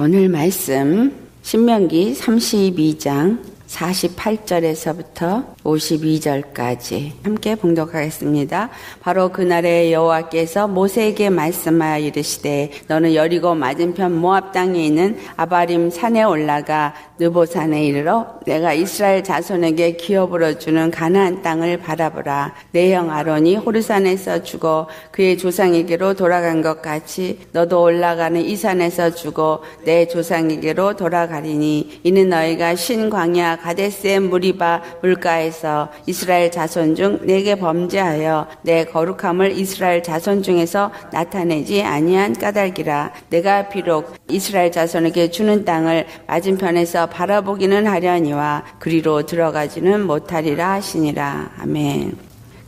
오늘 말씀 신명기 32장 48절에서부터 52절까지 함께 봉독하겠습니다. 바로 그날에 여호와께서 모세에게 말씀하여 이르시되 너는 여리고 맞은편 모압 땅에 있는 아바림 산에 올라가 느보산에 이르러 내가 이스라엘 자손에게 기업으로 주는 가나안 땅을 바라보라. 내 형 아론이 호르산에서 죽어 그의 조상에게로 돌아간 것 같이 너도 올라가는 이 산에서 죽어 내 조상에게로 돌아가리니 이는 너희가 신 광야 가데스의 무리바 물가에서 이스라엘 자손 중 내게 범죄하여 내 거룩함을 이스라엘 자손 중에서 나타내지 아니한 까닭이라. 내가 비록 이스라엘 자손에게 주는 땅을 맞은편에서 바라보기는 하려니와 그리로 들어가지는 못하리라 하시니라. 아멘.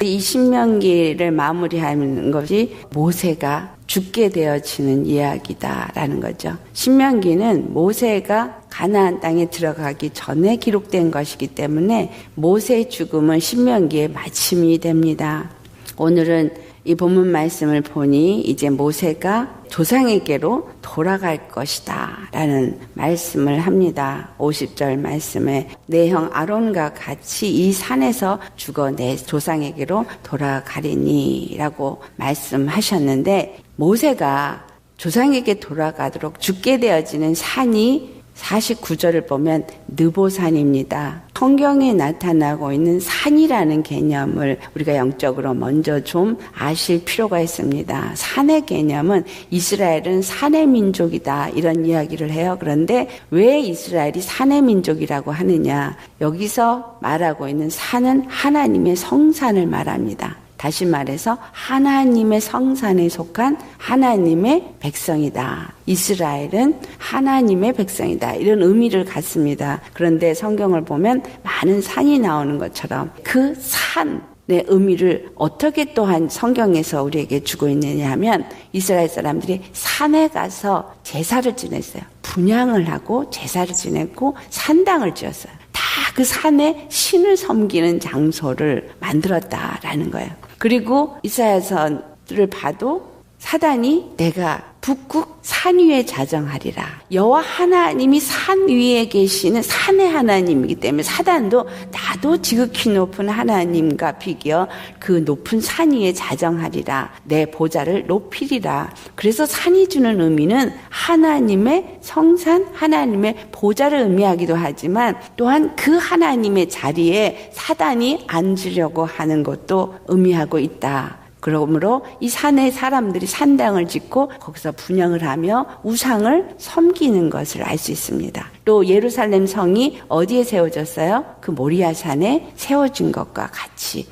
이 신명기를 마무리하는 것이 모세가 죽게 되어지는 이야기다라는 거죠. 신명기는 모세가 가나안 땅에 들어가기 전에 기록된 것이기 때문에 모세의 죽음은 신명기의 마침이 됩니다. 오늘은 이 본문 말씀을 보니 이제 모세가 조상에게로 돌아갈 것이다 라는 말씀을 합니다. 50절 말씀에 내 형 아론과 같이 이 산에서 죽어 내 조상에게로 돌아가리니 라고 말씀하셨는데, 모세가 조상에게 돌아가도록 죽게 되어지는 산이 49절을 보면 느보산입니다. 성경에 나타나고 있는 산이라는 개념을 우리가 영적으로 먼저 좀 아실 필요가 있습니다. 산의 개념은 이스라엘은 산의 민족이다 이런 이야기를 해요. 그런데 왜 이스라엘이 산의 민족이라고 하느냐? 여기서 말하고 있는 산은 하나님의 성산을 말합니다. 다시 말해서 하나님의 성산에 속한 하나님의 백성이다. 이스라엘은 하나님의 백성이다. 이런 의미를 갖습니다. 그런데 성경을 보면 많은 산이 나오는 것처럼 그 산의 의미를 어떻게 또한 성경에서 우리에게 주고 있느냐 하면, 이스라엘 사람들이 산에 가서 제사를 지냈어요. 분향을 하고 제사를 지냈고 산당을 지었어요. 다 그 산에 신을 섬기는 장소를 만들었다라는 거예요. 그리고 이사야서를 봐도 사단이 내가 북극 산 위에 자정하리라. 여호와 하나님이 산 위에 계시는 산의 하나님이기 때문에 사단도 나도 지극히 높은 하나님과 비교 그 높은 산 위에 자정하리라. 내 보좌를 높이리라. 그래서 산이 주는 의미는 하나님의 성산, 하나님의 보좌를 의미하기도 하지만 또한 그 하나님의 자리에 사단이 앉으려고 하는 것도 의미하고 있다. 그러므로 이 산에 사람들이 산당을 짓고 거기서 분향을 하며 우상을 섬기는 것을 알 수 있습니다. 또 예루살렘 성이 어디에 세워졌어요? 그 모리아산에 세워진 것과 같이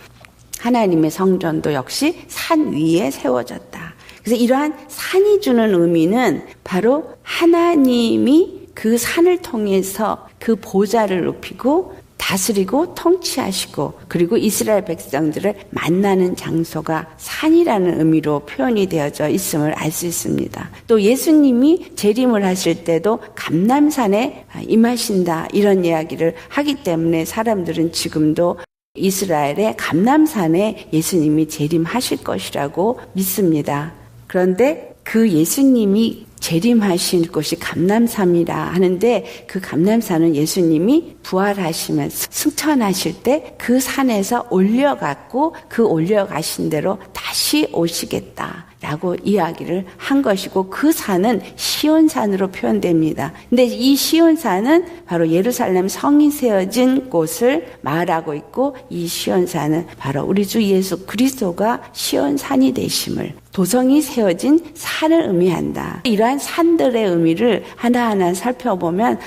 하나님의 성전도 역시 산 위에 세워졌다. 그래서 이러한 산이 주는 의미는 바로 하나님이 그 산을 통해서 그 보좌를 높이고 다스리고 통치하시고 그리고 이스라엘 백성들을 만나는 장소가 산이라는 의미로 표현이 되어져 있음을 알 수 있습니다. 또 예수님이 재림을 하실 때도 감람산에 임하신다 이런 이야기를 하기 때문에 사람들은 지금도 이스라엘의 감람산에 예수님이 재림하실 것이라고 믿습니다. 그런데 그 예수님이 재림하실 곳이 감람산이라 하는데, 그 감람산은 예수님이 부활하시면서 승천하실 때 그 산에서 올려갔고 그 올려가신 대로 다시 오시겠다라고 이야기를 한 것이고, 그 산은 시온산으로 표현됩니다. 근데 이 시온산은 바로 예루살렘 성이 세워진 곳을 말하고 있고, 이 시온산은 바로 우리 주 예수 그리스도가 시온산이 되심을, 도성이 세워진 산을 의미한다. 이러한 산들의 의미를 하나하나 살펴보면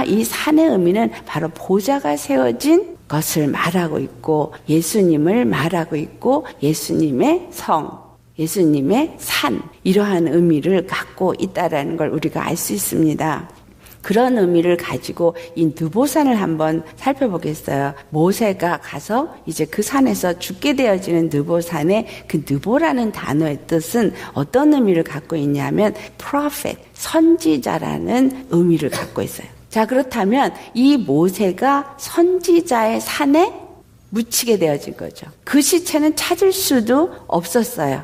이 산의 의미는 바로 보좌가 세워진 것을 말하고 있고, 예수님을 말하고 있고, 예수님의 성, 예수님의 산, 이러한 의미를 갖고 있다는 걸 우리가 알 수 있습니다. 그런 의미를 가지고 이 느보산을 한번 살펴보겠어요. 모세가 가서 이제 그 산에서 죽게 되어지는 느보산에 그 느보라는 단어의 뜻은 어떤 의미를 갖고 있냐면 prophet, 선지자라는 의미를 갖고 있어요. 자, 그렇다면 이 모세가 선지자의 산에 묻히게 되어진 거죠. 그 시체는 찾을 수도 없었어요.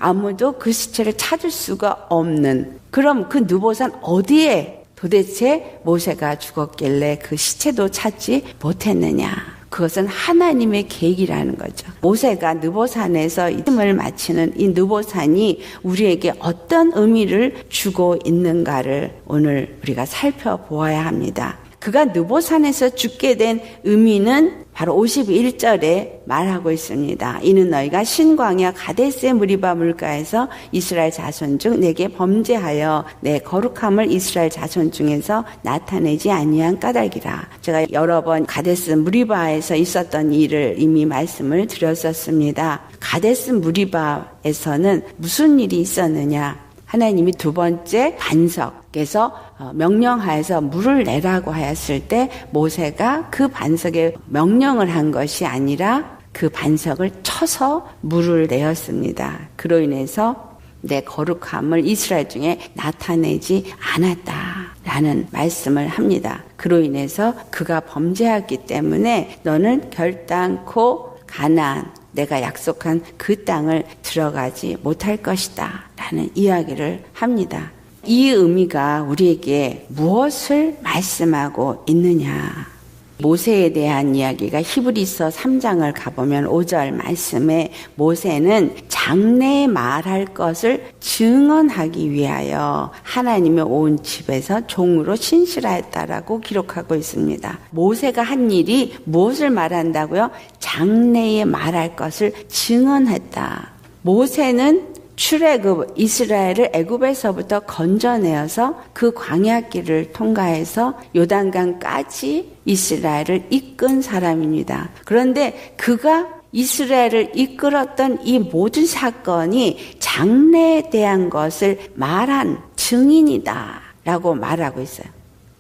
아무도 그 시체를 찾을 수가 없는, 그럼 그 느보산 어디에 도대체 모세가 죽었길래 그 시체도 찾지 못했느냐? 그것은 하나님의 계획이라는 거죠. 모세가 느보산에서 이름을 마치는 이 느보산이 우리에게 어떤 의미를 주고 있는가를 오늘 우리가 살펴보아야 합니다. 그가 느보산에서 죽게 된 의미는 바로 51절에 말하고 있습니다. 이는 너희가 신광야 가데스의 무리바 물가에서 이스라엘 자손 중 내게 범죄하여 내 거룩함을 이스라엘 자손 중에서 나타내지 아니한 까닭이라. 제가 여러 번 가데스 무리바에서 있었던 일을 이미 말씀을 드렸었습니다. 가데스 무리바에서는 무슨 일이 있었느냐? 하나님이 두 번째 반석에서 명령하여서 물을 내라고 하였을 때 모세가 그 반석에 명령을 한 것이 아니라 그 반석을 쳐서 물을 내었습니다. 그로 인해서 내 거룩함을 이스라엘 중에 나타내지 않았다라는 말씀을 합니다. 그로 인해서 그가 범죄했기 때문에 너는 결단코 가나안, 내가 약속한 그 땅을 들어가지 못할 것이다 라는 이야기를 합니다. 이 의미가 우리에게 무엇을 말씀하고 있느냐? 모세에 대한 이야기가 히브리서 3장을 가보면 5절 말씀에 모세는 장래에 말할 것을 증언하기 위하여 하나님의 온 집에서 종으로 신실하였다라고 기록하고 있습니다. 모세가 한 일이 무엇을 말한다고요? 장래에 말할 것을 증언했다. 모세는 출애굽 이스라엘을 애굽에서부터 건져내어서 그 광야길을 통과해서 요단강까지 이스라엘을 이끈 사람입니다. 그런데 그가 이스라엘을 이끌었던 이 모든 사건이 장래에 대한 것을 말한 증인이다라고 말하고 있어요.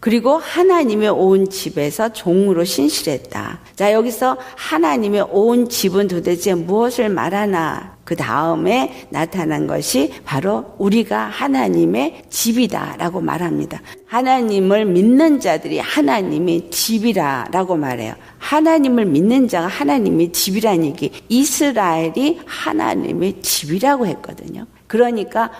그리고 하나님의 온 집에서 종으로 신실했다. 자, 여기서 하나님의 온 집은 도대체 무엇을 말하나? 그 다음에 나타난 것이 바로 우리가 하나님의 집이다라고 말합니다. 하나님을 믿는 자들이 하나님의 집이라고 말해요. 하나님을 믿는 자가 하나님의 집이라는 얘기, 이스라엘이 하나님의 집이라고 했거든요. 그러니까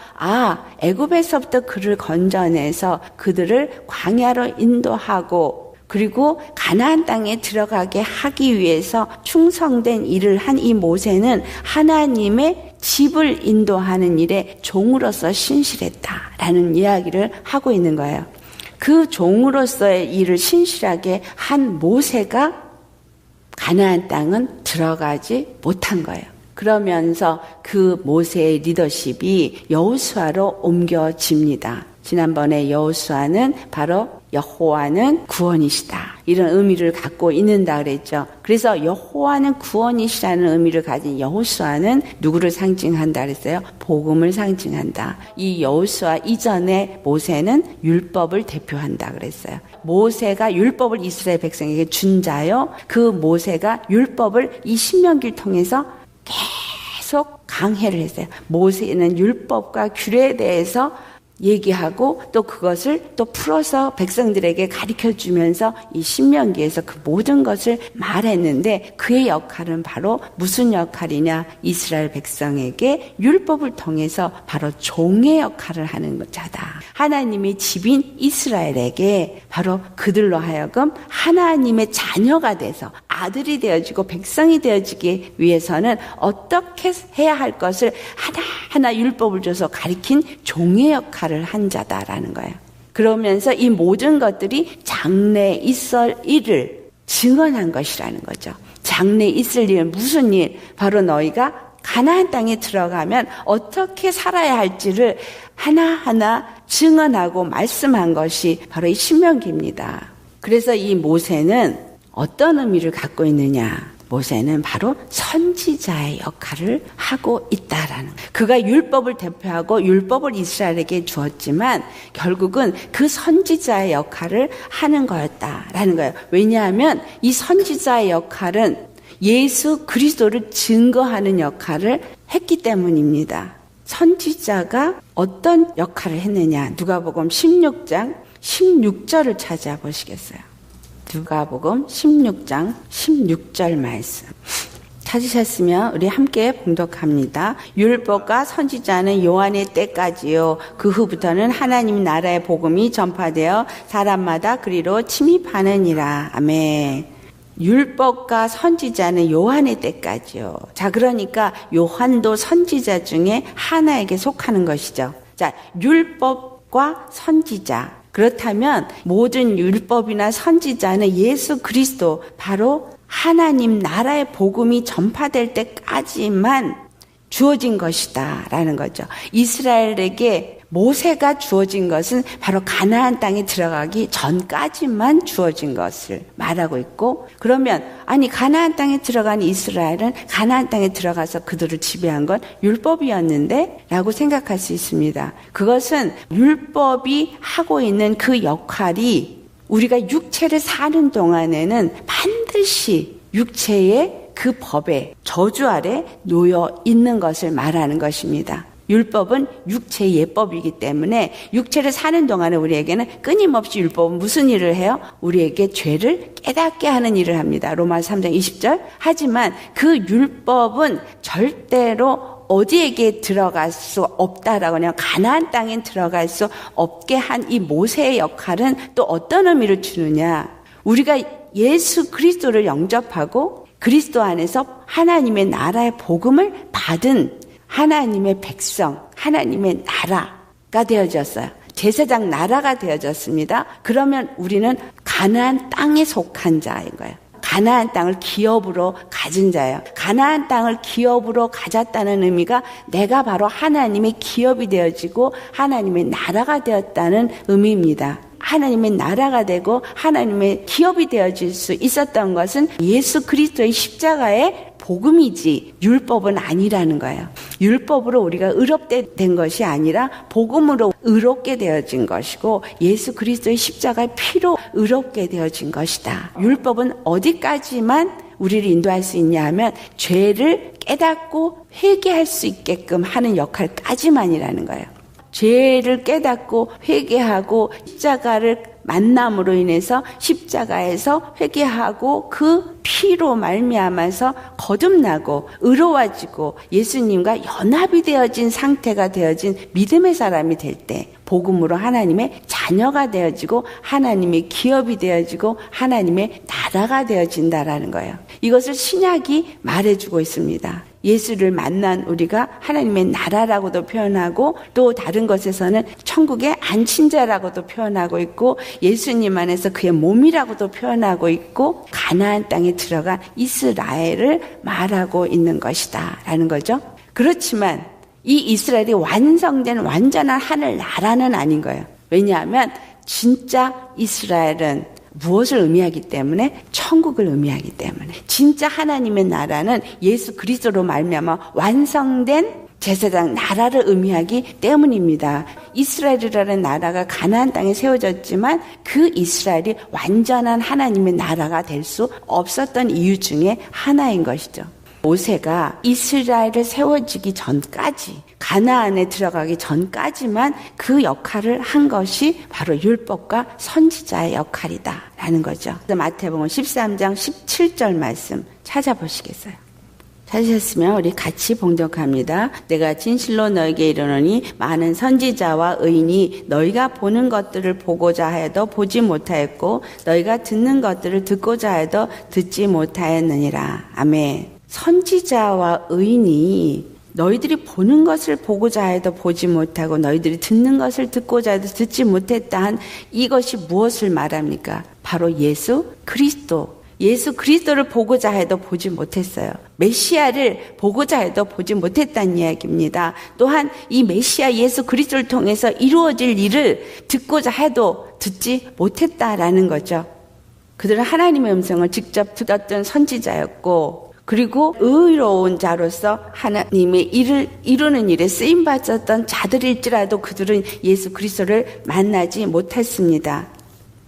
애굽에서부터 그를 건져내서 그들을 광야로 인도하고 그리고 가나안 땅에 들어가게 하기 위해서 충성된 일을 한 이 모세는 하나님의 집을 인도하는 일에 종으로서 신실했다라는 이야기를 하고 있는 거예요. 그 종으로서의 일을 신실하게 한 모세가 가나안 땅은 들어가지 못한 거예요. 그러면서 그 모세의 리더십이 여호수아로 옮겨집니다. 지난번에 여호수아는 바로 여호와는 구원이시다 이런 의미를 갖고 있는다 그랬죠. 그래서 여호와는 구원이시라는 의미를 가진 여호수아는 누구를 상징한다 그랬어요? 복음을 상징한다. 이 여호수아 이전에 모세는 율법을 대표한다 그랬어요. 모세가 율법을 이스라엘 백성에게 준 자요. 그 모세가 율법을 이 신명기를 통해서 계속 강해를 했어요. 모세는 율법과 규례에 대해서 얘기하고 또 그것을 또 풀어서 백성들에게 가르쳐주면서 이 신명기에서 그 모든 것을 말했는데 그의 역할은 바로 무슨 역할이냐? 이스라엘 백성에게 율법을 통해서 바로 종의 역할을 하는 자다. 하나님의 집인 이스라엘에게 바로 그들로 하여금 하나님의 자녀가 돼서 아들이 되어지고 백성이 되어지기 위해서는 어떻게 해야 할 것을 하나하나 율법을 줘서 가르친 종의 역할을 한 자다라는 거예요. 그러면서 이 모든 것들이 장래에 있을 일을 증언한 것이라는 거죠. 장래에 있을 일, 무슨 일? 바로 너희가 가나안 땅에 들어가면 어떻게 살아야 할지를 하나하나 증언하고 말씀한 것이 바로 이 신명기입니다. 그래서 이 모세는 어떤 의미를 갖고 있느냐? 모세는 바로 선지자의 역할을 하고 있다라는 거예요. 그가 율법을 대표하고 율법을 이스라엘에게 주었지만 결국은 그 선지자의 역할을 하는 거였다라는 거예요. 왜냐하면 이 선지자의 역할은 예수 그리스도를 증거하는 역할을 했기 때문입니다. 선지자가 어떤 역할을 했느냐? 누가복음 16장 16절을 찾아보시겠어요? 누가복음 16장 16절 말씀. 찾으셨으면 우리 함께 봉독합니다. 율법과 선지자는 요한의 때까지요. 그 후부터는 하나님 나라의 복음이 전파되어 사람마다 그리로 침입하느니라. 아멘. 율법과 선지자는 요한의 때까지요. 자, 그러니까 요한도 선지자 중에 하나에게 속하는 것이죠. 자, 율법과 선지자. 그렇다면 모든 율법이나 선지자는 예수 그리스도, 바로 하나님 나라의 복음이 전파될 때까지만 주어진 것이다 라는 거죠. 이스라엘에게 모세가 주어진 것은 바로 가나안 땅에 들어가기 전까지만 주어진 것을 말하고 있고, 그러면 아니 가나안 땅에 들어간 이스라엘은 가나안 땅에 들어가서 그들을 지배한 건 율법이었는데 라고 생각할 수 있습니다. 그것은 율법이 하고 있는 그 역할이 우리가 육체를 사는 동안에는 반드시 육체의 그 법의 저주 아래 놓여 있는 것을 말하는 것입니다. 율법은 육체의 예법이기 때문에 육체를 사는 동안에 우리에게는 끊임없이 율법은 무슨 일을 해요? 우리에게 죄를 깨닫게 하는 일을 합니다. 로마서 3장 20절. 하지만 그 율법은 절대로 어디에게 들어갈 수 없다라고 하면 가나안 땅에 들어갈 수 없게 한 이 모세의 역할은 또 어떤 의미를 주느냐? 우리가 예수 그리스도를 영접하고 그리스도 안에서 하나님의 나라의 복음을 받은 하나님의 백성, 하나님의 나라가 되어졌어요. 제사장 나라가 되어졌습니다. 그러면 우리는 가나안 땅에 속한 자인 거예요. 가나안 땅을 기업으로 가진 자예요. 가나안 땅을 기업으로 가졌다는 의미가 내가 바로 하나님의 기업이 되어지고 하나님의 나라가 되었다는 의미입니다. 하나님의 나라가 되고 하나님의 기업이 되어질 수 있었던 것은 예수 그리스도의 십자가의 복음이지 율법은 아니라는 거예요. 율법으로 우리가 의롭게 된 것이 아니라 복음으로 의롭게 되어진 것이고 예수 그리스도의 십자가의 피로 의롭게 되어진 것이다. 율법은 어디까지만 우리를 인도할 수 있냐 하면 죄를 깨닫고 회개할 수 있게끔 하는 역할까지만이라는 거예요. 죄를 깨닫고 회개하고 십자가를 만남으로 인해서 십자가에서 회개하고 그 피로 말미암아서 거듭나고 의로워지고 예수님과 연합이 되어진 상태가 되어진 믿음의 사람이 될 때 복음으로 하나님의 자녀가 되어지고 하나님의 기업이 되어지고 하나님의 나라가 되어진다라는 거예요. 이것을 신약이 말해주고 있습니다. 예수를 만난 우리가 하나님의 나라라고도 표현하고 또 다른 것에서는 천국의 안친자라고도 표현하고 있고 예수님 안에서 그의 몸이라고도 표현하고 있고 가나안 땅에 들어간 이스라엘을 말하고 있는 것이다 라는 거죠. 그렇지만 이 이스라엘이 완성된 완전한 하늘 나라는 아닌 거예요. 왜냐하면 진짜 이스라엘은 무엇을 의미하기 때문에? 천국을 의미하기 때문에. 진짜 하나님의 나라는 예수 그리스도로 말미암아 완성된 제사장 나라를 의미하기 때문입니다. 이스라엘이라는 나라가 가나안 땅에 세워졌지만 그 이스라엘이 완전한 하나님의 나라가 될 수 없었던 이유 중에 하나인 것이죠. 모세가 이스라엘을 세워지기 전까지 가나안에 들어가기 전까지만 그 역할을 한 것이 바로 율법과 선지자의 역할이다라는 거죠. 마태복음 13장 17절 말씀 찾아보시겠어요? 찾으셨으면 우리 같이 봉독합니다. 내가 진실로 너에게 이르노니 많은 선지자와 의인이 너희가 보는 것들을 보고자 하여도 보지 못하였고 너희가 듣는 것들을 듣고자 하여도 듣지 못하였느니라. 아멘. 선지자와 의인이 너희들이 보는 것을 보고자 해도 보지 못하고 너희들이 듣는 것을 듣고자 해도 듣지 못했다 한 이것이 무엇을 말합니까? 바로 예수 그리스도. 예수 그리스도를 보고자 해도 보지 못했어요. 메시아를 보고자 해도 보지 못했다는 이야기입니다. 또한 이 메시아 예수 그리스도를 통해서 이루어질 일을 듣고자 해도 듣지 못했다라는 거죠. 그들은 하나님의 음성을 직접 듣었던 선지자였고 그리고 의로운 자로서 하나님의 일을 이루는 일에 쓰임받았던 자들일지라도 그들은 예수 그리스도를 만나지 못했습니다.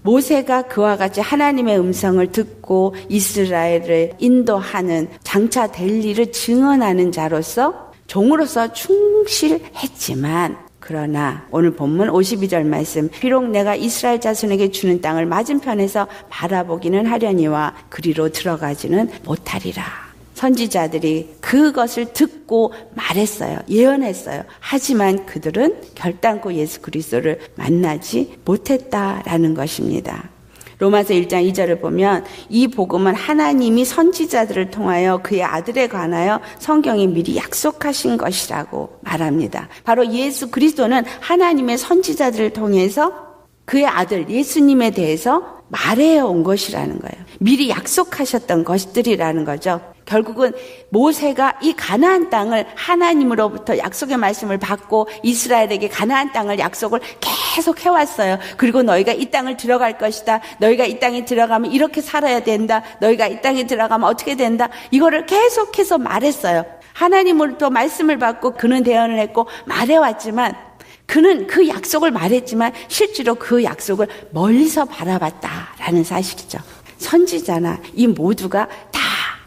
모세가 그와 같이 하나님의 음성을 듣고 이스라엘을 인도하는 장차 될 일을 증언하는 자로서 종으로서 충실했지만 그러나 오늘 본문 52절 말씀 비록 내가 이스라엘 자손에게 주는 땅을 맞은편에서 바라보기는 하려니와 그리로 들어가지는 못하리라. 선지자들이 그것을 듣고 말했어요. 예언했어요. 하지만 그들은 결단코 예수 그리스도를 만나지 못했다라는 것입니다. 로마서 1장 2절을 보면 이 복음은 하나님이 선지자들을 통하여 그의 아들에 관하여 성경이 미리 약속하신 것이라고 말합니다. 바로 예수 그리스도는 하나님의 선지자들을 통해서 그의 아들 예수님에 대해서 말해온 것이라는 거예요. 미리 약속하셨던 것들이라는 거죠. 결국은 모세가 이 가나안 땅을 하나님으로부터 약속의 말씀을 받고 이스라엘에게 가나안 땅을 약속을 계속 해왔어요. 그리고 너희가 이 땅을 들어갈 것이다. 너희가 이 땅에 들어가면 이렇게 살아야 된다. 너희가 이 땅에 들어가면 어떻게 된다. 이거를 계속해서 말했어요. 하나님으로부터 말씀을 받고 그는 대언을 했고 말해왔지만 그는 그 약속을 말했지만 실제로 그 약속을 멀리서 바라봤다라는 사실이죠. 선지자나 이 모두가 다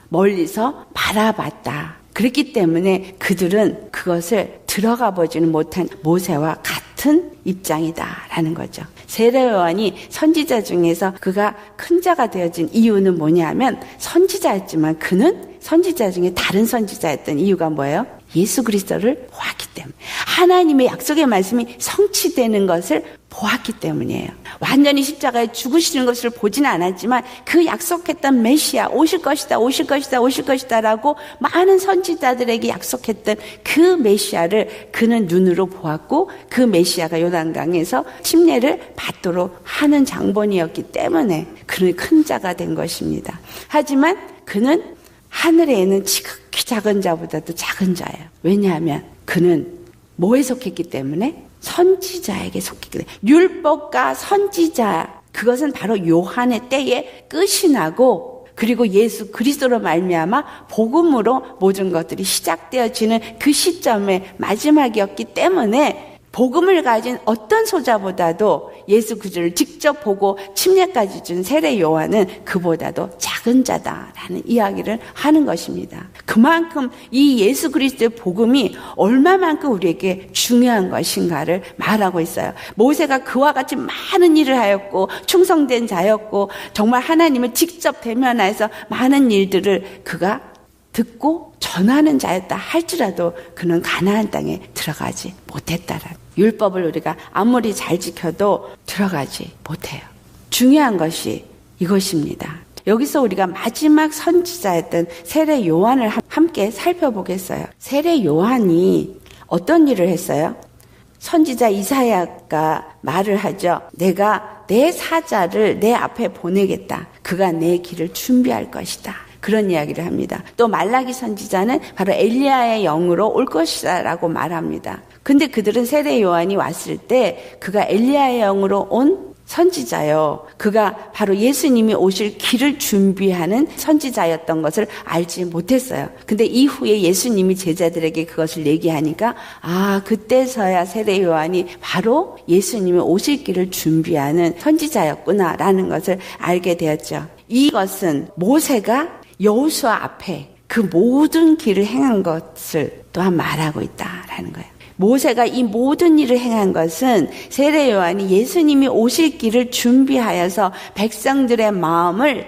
멀리서 바라봤다. 그렇기 때문에 그들은 그것을 들어가 보지는 못한 모세와 같은 입장이다라는 거죠. 세례 요한이 선지자 중에서 그가 큰 자가 되어진 이유는 뭐냐면 선지자였지만 그는 선지자 중에 다른 선지자였던 이유가 뭐예요? 예수 그리스도를 보았기 때문에 하나님의 약속의 말씀이 성취되는 것을 보았기 때문이에요. 완전히 십자가에 죽으시는 것을 보지는 않았지만 그 약속했던 메시아 오실 것이다 오실 것이다 오실 것이다 라고 많은 선지자들에게 약속했던 그 메시아를 그는 눈으로 보았고 그 메시아가 요단강에서 침례를 받도록 하는 장본이었기 때문에 그는 큰 자가 된 것입니다. 하지만 그는 하늘에 있는 지극히 작은 자보다도 작은 자예요. 왜냐하면 그는 뭐에 속했기 때문에? 선지자에게 속했기 때문에. 율법과 선지자, 그것은 바로 요한의 때에 끝이 나고 그리고 예수 그리스도로 말미암아 복음으로 모든 것들이 시작되어지는 그 시점의 마지막이었기 때문에 복음을 가진 어떤 소자보다도 예수 그리스도를 직접 보고 침례까지 준 세례 요한은 그보다도 작은 자다라는 이야기를 하는 것입니다. 그만큼 이 예수 그리스도의 복음이 얼마만큼 우리에게 중요한 것인가를 말하고 있어요. 모세가 그와 같이 많은 일을 하였고 충성된 자였고 정말 하나님을 직접 대면해서 많은 일들을 그가 듣고 전하는 자였다 할지라도 그는 가나안 땅에 들어가지 못했다라는 율법을 우리가 아무리 잘 지켜도 들어가지 못해요. 중요한 것이 이것입니다. 여기서 우리가 마지막 선지자였던 세례 요한을 함께 살펴보겠어요. 세례 요한이 어떤 일을 했어요? 선지자 이사야가 말을 하죠. 내가 내 사자를 내 앞에 보내겠다. 그가 내 길을 준비할 것이다. 그런 이야기를 합니다. 또 말라기 선지자는 바로 엘리야의 영으로 올 것이다 라고 말합니다. 근데 그들은 세례 요한이 왔을 때 그가 엘리야의 영으로 온 선지자요. 그가 바로 예수님이 오실 길을 준비하는 선지자였던 것을 알지 못했어요. 근데 이후에 예수님이 제자들에게 그것을 얘기하니까 그때서야 세례 요한이 바로 예수님이 오실 길을 준비하는 선지자였구나라는 것을 알게 되었죠. 이것은 모세가 여호수아 앞에 그 모든 길을 행한 것을 또한 말하고 있다라는 거예요. 모세가 이 모든 일을 행한 것은 세례 요한이 예수님이 오실 길을 준비하여서 백성들의 마음을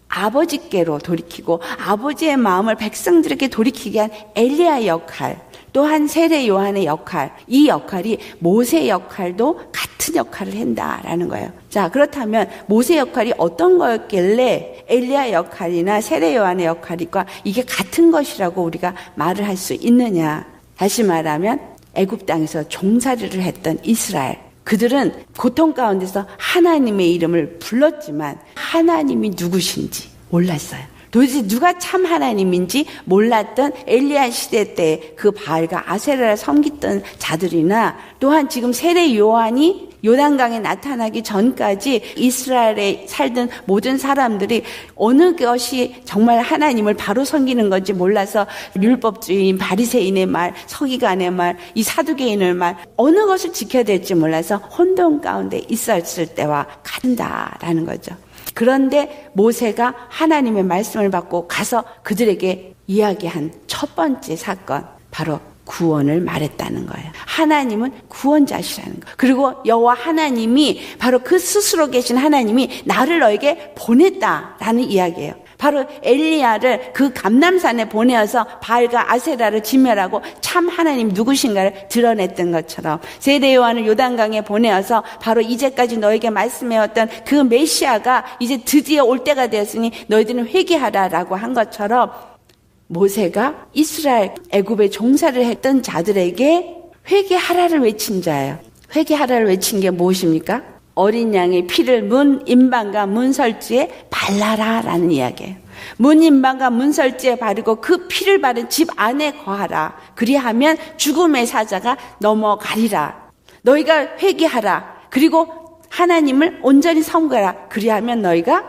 아버지께로 돌이키고 아버지의 마음을 백성들에게 돌이키게 한 엘리야 역할, 또한 세례 요한의 역할, 이 역할이 모세 역할도 같은 역할을 한다라는 거예요. 자, 그렇다면 모세 역할이 어떤 거였길래 엘리야 역할이나 세례 요한의 역할과 이게 같은 것이라고 우리가 말을 할 수 있느냐? 다시 말하면 애굽 땅에서 종살이를 했던 이스라엘, 그들은 고통 가운데서 하나님의 이름을 불렀지만 하나님이 누구신지 몰랐어요. 도대체 누가 참 하나님인지 몰랐던 엘리야 시대 때 그 바알과 아세라를 섬기던 자들이나 또한 지금 세례 요한이 요단강에 나타나기 전까지 이스라엘에 살던 모든 사람들이 어느 것이 정말 하나님을 바로 섬기는 건지 몰라서 율법주의인 바리새인의 말, 서기관의 말, 이 사두개인의 말, 어느 것을 지켜야 될지 몰라서 혼돈 가운데 있었을 때와 같다라는 거죠. 그런데 모세가 하나님의 말씀을 받고 가서 그들에게 이야기한 첫 번째 사건, 바로 구원을 말했다는 거예요. 하나님은 구원자시라는 거. 그리고 여호와 하나님이 바로 그 스스로 계신 하나님이 나를 너에게 보냈다라는 이야기예요. 바로 엘리야를 그 감람산에 보내어서 바알과 아세라를 진멸하고 참 하나님 누구신가를 드러냈던 것처럼 세례 요한을 요단강에 보내어서 바로 이제까지 너에게 말씀해왔던 그 메시아가 이제 드디어 올 때가 되었으니 너희들은 회개하라라고 한 것처럼 모세가 이스라엘 애굽에 종사를 했던 자들에게 회개하라를 외친 자예요. 회개하라를 외친 게 무엇입니까? 어린 양의 피를 문 임방과 문설주에 발라라라는 이야기예요. 문 임방과 문설주에 바르고 그 피를 바른 집 안에 거하라. 그리하면 죽음의 사자가 넘어가리라. 너희가 회개하라. 그리고 하나님을 온전히 섬겨라. 그리하면 너희가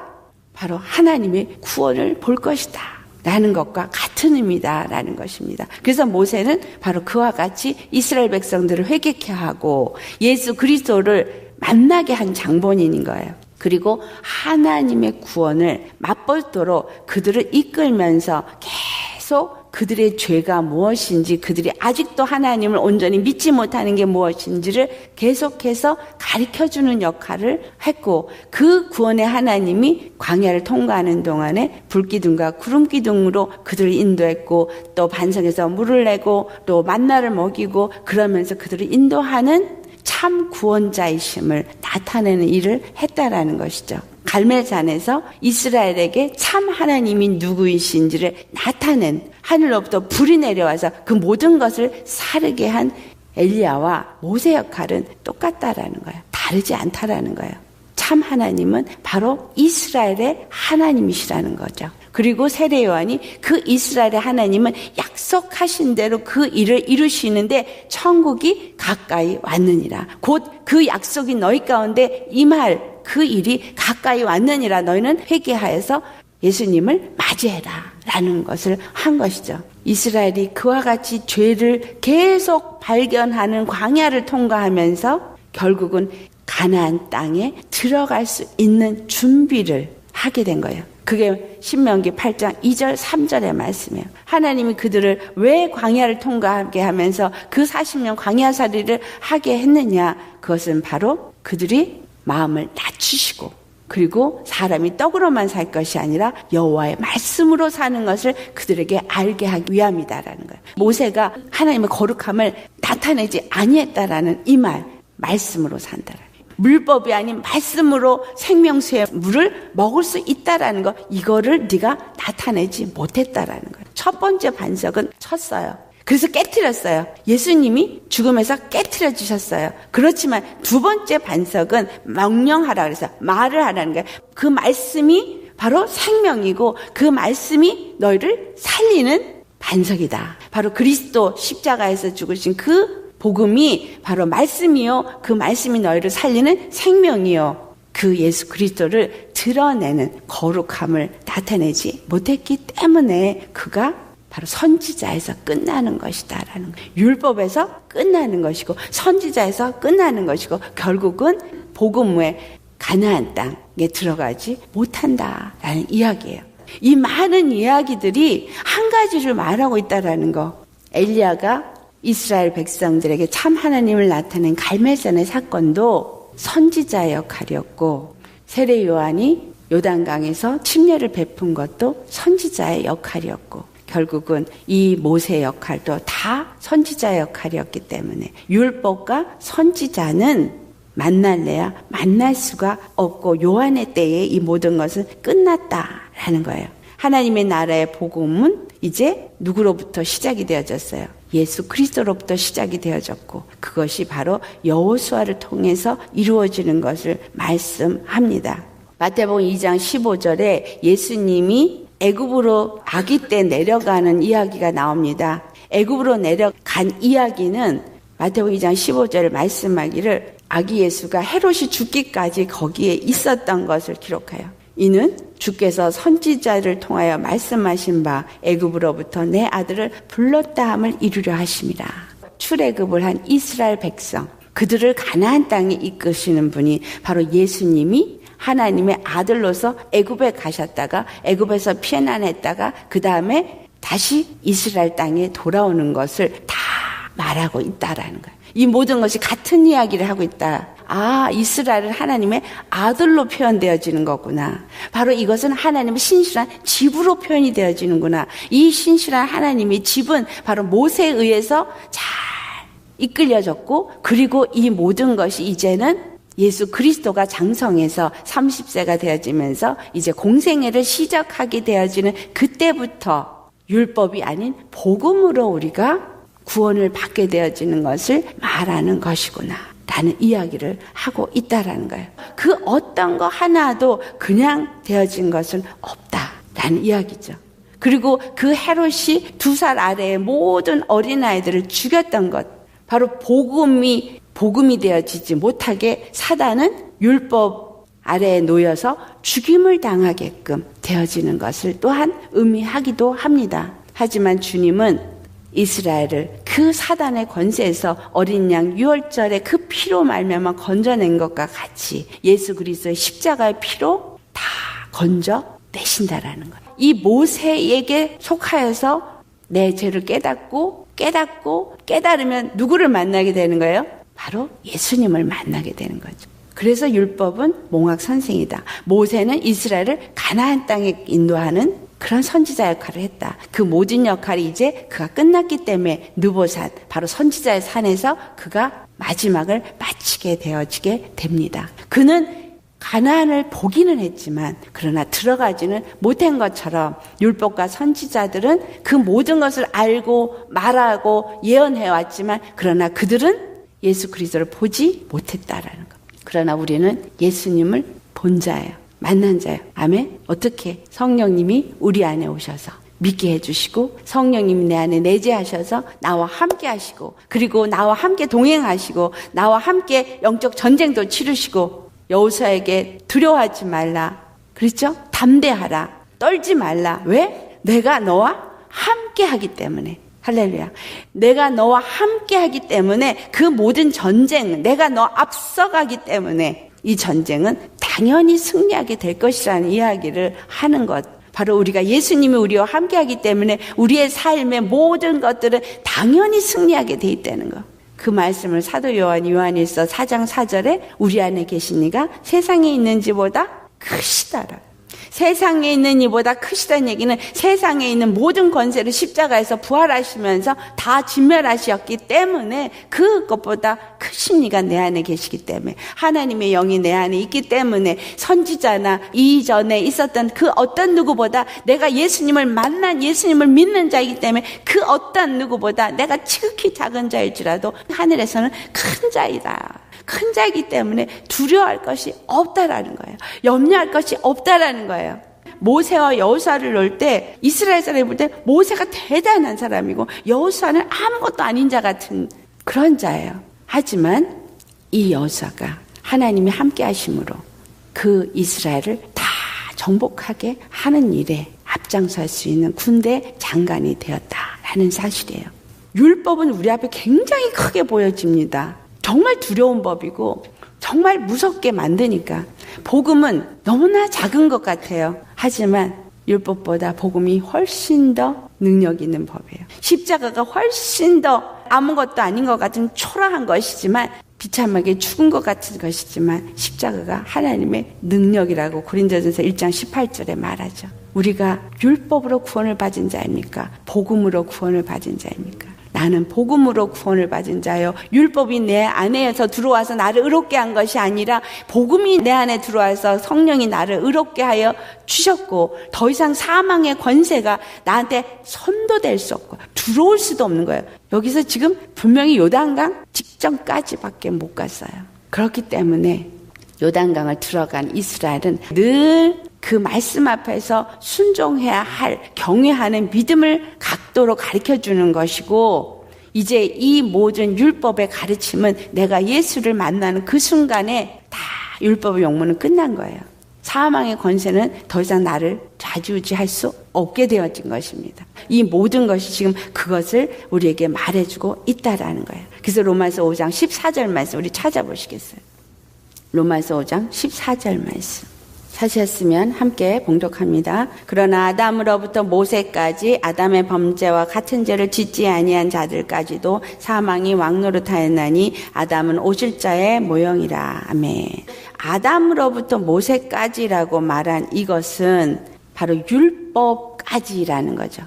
바로 하나님의 구원을 볼 것이다 라는 것과 같은 의미다 라는 것입니다. 그래서 모세는 바로 그와 같이 이스라엘 백성들을 회개케 하고 예수 그리스도를 만나게 한 장본인인 거예요. 그리고 하나님의 구원을 맛보도록 그들을 이끌면서 계속 그들의 죄가 무엇인지, 그들이 아직도 하나님을 온전히 믿지 못하는 게 무엇인지를 계속해서 가르쳐주는 역할을 했고, 그 구원의 하나님이 광야를 통과하는 동안에 불기둥과 구름기둥으로 그들을 인도했고, 또 반석에서 물을 내고 또 만나를 먹이고, 그러면서 그들을 인도하는 참 구원자이심을 나타내는 일을 했다라는 것이죠. 갈멜산에서 이스라엘에게 참 하나님이 누구이신지를 나타낸, 하늘로부터 불이 내려와서 그 모든 것을 사르게 한 엘리야와 모세 역할은 똑같다라는 거예요. 다르지 않다라는 거예요. 참 하나님은 바로 이스라엘의 하나님이시라는 거죠. 그리고 세례 요한이 그 이스라엘의 하나님은 약속하신 대로 그 일을 이루시는데 천국이 가까이 왔느니라. 곧 그 약속이 너희 가운데 임할 그 일이 가까이 왔느니라. 너희는 회개하여서 예수님을 맞이해라 라는 것을 한 것이죠. 이스라엘이 그와 같이 죄를 계속 발견하는 광야를 통과하면서 결국은 가나안 땅에 들어갈 수 있는 준비를 하게 된 거예요. 그게 신명기 8장 2절 3절의 말씀이에요. 하나님이 그들을 왜 광야를 통과하게 하면서 그 40년 광야살이를 하게 했느냐. 그것은 바로 그들이 마음을 낮추시고, 그리고 사람이 떡으로만 살 것이 아니라 여호와의 말씀으로 사는 것을 그들에게 알게 하기 위함이다라는 거예요. 모세가 하나님의 거룩함을 나타내지 아니했다라는 이 말, 말씀으로 산다라는 거예요. 물법이 아닌 말씀으로 생명수의 물을 먹을 수 있다라는 거, 이거를 네가 나타내지 못했다라는 거예요. 첫 번째 반석은 쳤어요. 그래서 깨트렸어요. 예수님이 죽음에서 깨트려 주셨어요. 그렇지만 두 번째 반석은 명령하라 그래서 말을 하라는 거예요. 그 말씀이 바로 생명이고 그 말씀이 너희를 살리는 반석이다. 바로 그리스도 십자가에서 죽으신 그 복음이 바로 말씀이요, 그 말씀이 너희를 살리는 생명이요, 그 예수 그리스도를 드러내는 거룩함을 나타내지 못했기 때문에 그가 바로 선지자에서 끝나는 것이다라는 거예요. 율법에서 끝나는 것이고 선지자에서 끝나는 것이고 결국은 복음 후에 가나안 땅에 들어가지 못한다라는 이야기예요. 이 많은 이야기들이 한 가지를 말하고 있다라는 거. 엘리야가 이스라엘 백성들에게 참 하나님을 나타낸 갈멜산의 사건도 선지자의 역할이었고, 세례 요한이 요단강에서 침례를 베푼 것도 선지자의 역할이었고, 결국은 이 모세 역할도 다 선지자의 역할이었기 때문에 율법과 선지자는 만날래야 만날 수가 없고 요한의 때에 이 모든 것은 끝났다라는 거예요. 하나님의 나라의 복음은 이제 누구로부터 시작이 되어졌어요? 예수 그리스도로부터 시작이 되어졌고, 그것이 바로 여호수아를 통해서 이루어지는 것을 말씀합니다. 마태복음 2장 15절에 예수님이 애굽으로 아기 때 내려가는 이야기가 나옵니다. 애굽으로 내려간 이야기는 마태복음 2장 15절에 말씀하기를 아기 예수가 헤롯이 죽기까지 거기에 있었던 것을 기록해요. 이는 주께서 선지자를 통하여 말씀하신 바 애굽으로부터 내 아들을 불렀다 함을 이루려 하심이라. 출애굽을 한 이스라엘 백성, 그들을 가나안 땅에 이끄시는 분이 바로 예수님이 하나님의 아들로서 애굽에 가셨다가 애굽에서 피난했다가 그 다음에 다시 이스라엘 땅에 돌아오는 것을 다 말하고 있다라는 거예요. 이 모든 것이 같은 이야기를 하고 있다. 이스라엘은 하나님의 아들로 표현되어지는 거구나. 바로 이것은 하나님의 신실한 집으로 표현이 되어지는구나. 이 신실한 하나님의 집은 바로 모세에 의해서 잘 이끌려졌고, 그리고 이 모든 것이 이제는 예수 그리스도가 장성해서 30세가 되어지면서 이제 공생애를 시작하게 되어지는 그때부터 율법이 아닌 복음으로 우리가 구원을 받게 되어지는 것을 말하는 것이구나 라는 이야기를 하고 있다라는 거예요. 그 어떤 거 하나도 그냥 되어진 것은 없다라는 이야기죠. 그리고 그 헤롯이 2살 아래의 모든 어린아이들을 죽였던 것, 바로 복음이 되어지지 못하게 사단은 율법 아래에 놓여서 죽임을 당하게끔 되어지는 것을 또한 의미하기도 합니다. 하지만 주님은 이스라엘을 그 사단의 권세에서 어린 양 유월절의 그 피로 말미암아 건져낸 것과 같이 예수 그리스도의 십자가의 피로 다 건져내신다라는 거예요. 이 모세에게 속하여서 내 죄를 깨달으면 누구를 만나게 되는 거예요? 바로 예수님을 만나게 되는 거죠. 그래서 율법은 몽학 선생이다. 모세는 이스라엘을 가나안 땅에 인도하는 그런 선지자 역할을 했다. 그 모든 역할이 이제 그가 끝났기 때문에 느보산, 바로 선지자의 산에서 그가 마지막을 마치게 되어지게 됩니다. 그는 가나안을 보기는 했지만 그러나 들어가지는 못한 것처럼 율법과 선지자들은 그 모든 것을 알고 말하고 예언해왔지만 그러나 그들은 예수 그리스도를 보지 못했다라는 것. 그러나 우리는 예수님을 본 자예요. 만난 자예요. 아멘. 어떻게? 성령님이 우리 안에 오셔서 믿게 해주시고, 성령님이 내 안에 내재하셔서 나와 함께 하시고, 그리고 나와 함께 동행하시고, 나와 함께 영적 전쟁도 치르시고, 여호수아에게 두려워하지 말라. 그렇죠? 담대하라. 떨지 말라. 왜? 내가 너와 함께 하기 때문에. 할렐루야. 내가 너와 함께 하기 때문에 그 모든 전쟁, 내가 너 앞서가기 때문에 이 전쟁은 당연히 승리하게 될 것이라는 이야기를 하는 것. 바로 우리가 예수님이 우리와 함께 하기 때문에 우리의 삶의 모든 것들은 당연히 승리하게 돼 있다는 것. 그 말씀을 사도 요한일서 4장 4절에 우리 안에 계신 이가 세상에 있는 지보다 크시다라. 세상에 있는 이보다 크시다는 얘기는 세상에 있는 모든 권세를 십자가에서 부활하시면서 다 진멸하셨기 때문에 그것보다 크신 이가 내 안에 계시기 때문에, 하나님의 영이 내 안에 있기 때문에 선지자나 이전에 있었던 그 어떤 누구보다 내가 예수님을 만난 예수님을 믿는 자이기 때문에 그 어떤 누구보다 내가 지극히 작은 자일지라도 하늘에서는 큰 자이다. 큰 자이기 때문에 두려워할 것이 없다라는 거예요. 염려할 것이 없다라는 거예요. 모세와 여호수아를 놓을 때 이스라엘 사람이 볼 때 모세가 대단한 사람이고 여호수아는 아무것도 아닌 자 같은 그런 자예요. 하지만 이 여호수아가 하나님이 함께 하심으로 그 이스라엘을 다 정복하게 하는 일에 앞장설 수 있는 군대 장관이 되었다라는 사실이에요. 율법은 우리 앞에 굉장히 크게 보여집니다. 정말 두려운 법이고 정말 무섭게 만드니까 복음은 너무나 작은 것 같아요. 하지만 율법보다 복음이 훨씬 더 능력 있는 법이에요. 십자가가 훨씬 더 아무것도 아닌 것 같은 초라한 것이지만, 비참하게 죽은 것 같은 것이지만 십자가가 하나님의 능력이라고 고린도전서 1장 18절에 말하죠. 우리가 율법으로 구원을 받은 자입니까? 복음으로 구원을 받은 자입니까? 나는 복음으로 구원을 받은 자요. 율법이 내 안에서 들어와서 나를 의롭게 한 것이 아니라 복음이 내 안에 들어와서 성령이 나를 의롭게 하여 주셨고, 더 이상 사망의 권세가 나한테 선도될 수 없고 들어올 수도 없는 거예요. 여기서 지금 분명히 요단강 직전까지밖에 못 갔어요. 그렇기 때문에 요단강을 들어간 이스라엘은 늘 그 말씀 앞에서 순종해야 할, 경외하는 믿음을 각도로 가르쳐주는 것이고, 이제 이 모든 율법의 가르침은 내가 예수를 만나는 그 순간에 다 율법의 용무는 끝난 거예요. 사망의 권세는 더 이상 나를 좌지우지할 수 없게 되어진 것입니다. 이 모든 것이 지금 그것을 우리에게 말해주고 있다라는 거예요. 그래서 로마서 5장 14절 말씀 우리 찾아보시겠어요? 로마서 5장 14절 말씀 사셨으면 함께 봉독합니다. 그러나 아담으로부터 모세까지 아담의 범죄와 같은 죄를 짓지 아니한 자들까지도 사망이 왕노릇하였나니 아담은 오실자의 모형이라. 아멘. 아담으로부터 모세까지라고 말한 이것은 바로 율법까지라는 거죠.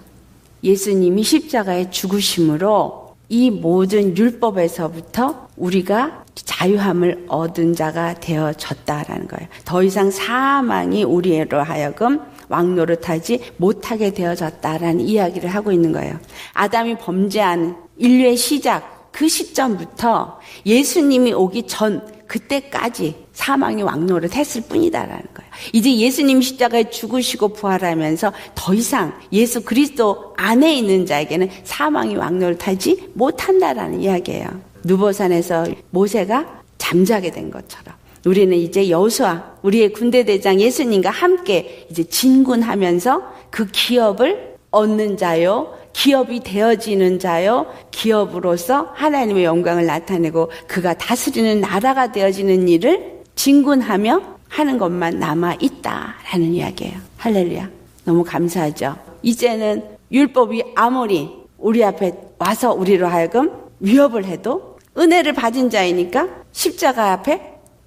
예수님이 십자가에 죽으심으로 이 모든 율법에서부터 우리가 자유함을 얻은 자가 되어졌다라는 거예요. 더 이상 사망이 우리로 하여금 왕노릇하지 못하게 되어졌다라는 이야기를 하고 있는 거예요. 아담이 범죄한 인류의 시작, 그 시점부터 예수님이 오기 전 그때까지 사망이 왕노릇했을 뿐이다라는 거예요. 이제 예수님이 십자가에 죽으시고 부활하면서 더 이상 예수 그리스도 안에 있는 자에게는 사망이 왕노릇하지 못한다라는 이야기예요. 누보산에서 모세가 잠자게 된 것처럼 우리는 이제 여호수아, 우리의 군대대장 예수님과 함께 이제 진군하면서 그 기업을 얻는 자요, 기업이 되어지는 자요, 기업으로서 하나님의 영광을 나타내고 그가 다스리는 나라가 되어지는 일을 진군하며 하는 것만 남아있다라는 이야기예요. 할렐루야. 너무 감사하죠. 이제는 율법이 아무리 우리 앞에 와서 우리로 하여금 위협을 해도 은혜를 받은 자이니까 십자가 앞에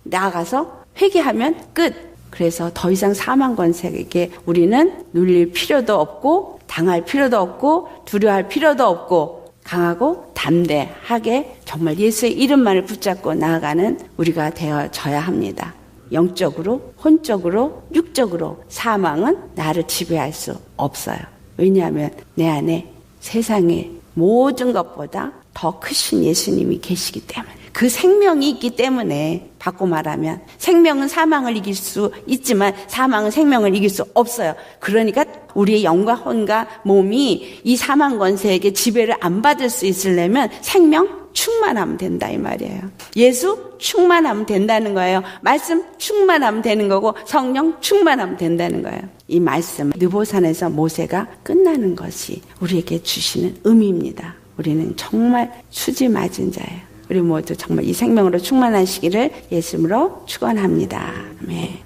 나아가서 회개하면 끝. 그래서 더 이상 사망 권세에게 우리는 눌릴 필요도 없고 당할 필요도 없고 두려워할 필요도 없고 강하고 담대하게 정말 예수의 이름만을 붙잡고 나아가는 우리가 되어져야 합니다. 영적으로, 혼적으로, 육적으로 사망은 나를 지배할 수 없어요. 왜냐하면 내 안에 세상의 모든 것보다 더 크신 예수님이 계시기 때문에, 그 생명이 있기 때문에, 바꿔 말하면 생명은 사망을 이길 수 있지만 사망은 생명을 이길 수 없어요. 그러니까 우리의 영과 혼과 몸이 이 사망 권세에게 지배를 안 받을 수 있으려면 생명 충만하면 된다 이 말이에요. 예수 충만하면 된다는 거예요. 말씀 충만하면 되는 거고 성령 충만하면 된다는 거예요. 이 말씀 느보산에서 모세가 끝나는 것이 우리에게 주시는 의미입니다. 우리는 정말 수지 맞은 자예요. 우리 모두 정말 이 생명으로 충만하시기를 예수님으로 축원합니다. 아멘.